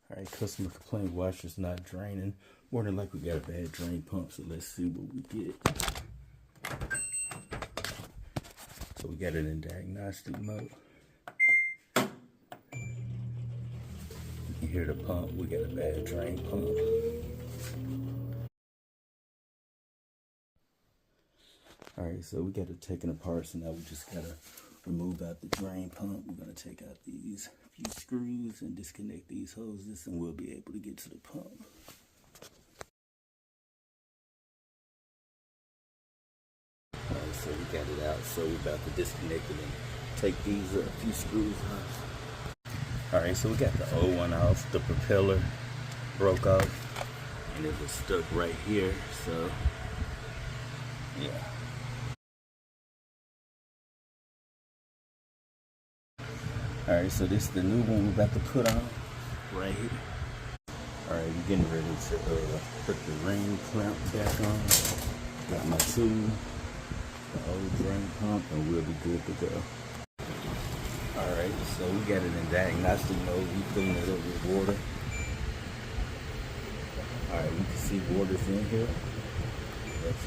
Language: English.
Alright, customer complaint washer's not draining. More than likely we got a bad drain pump, so let's see what we get. So we got it in diagnostic mode. You can hear the pump, we got a bad drain pump. Alright, so we got it taken apart, so now we just gotta remove out the drain pump. We're gonna take out these few screws and disconnect these hoses, and we'll be able to get to the pump. Alright, so we got it out, so we're about to disconnect it and take these few screws off. Alright, so we got the old one off. The propeller broke off and it was stuck right here, so yeah. Alright, so this is the new one we're about to put on right here. Alright, we're getting ready to put the ring clamp back on. Got my tool, the old drain pump, and we'll be good to go. Alright, so we got it in diagnostic mode. We filling it up with water. Alright, we can see water's in here. That's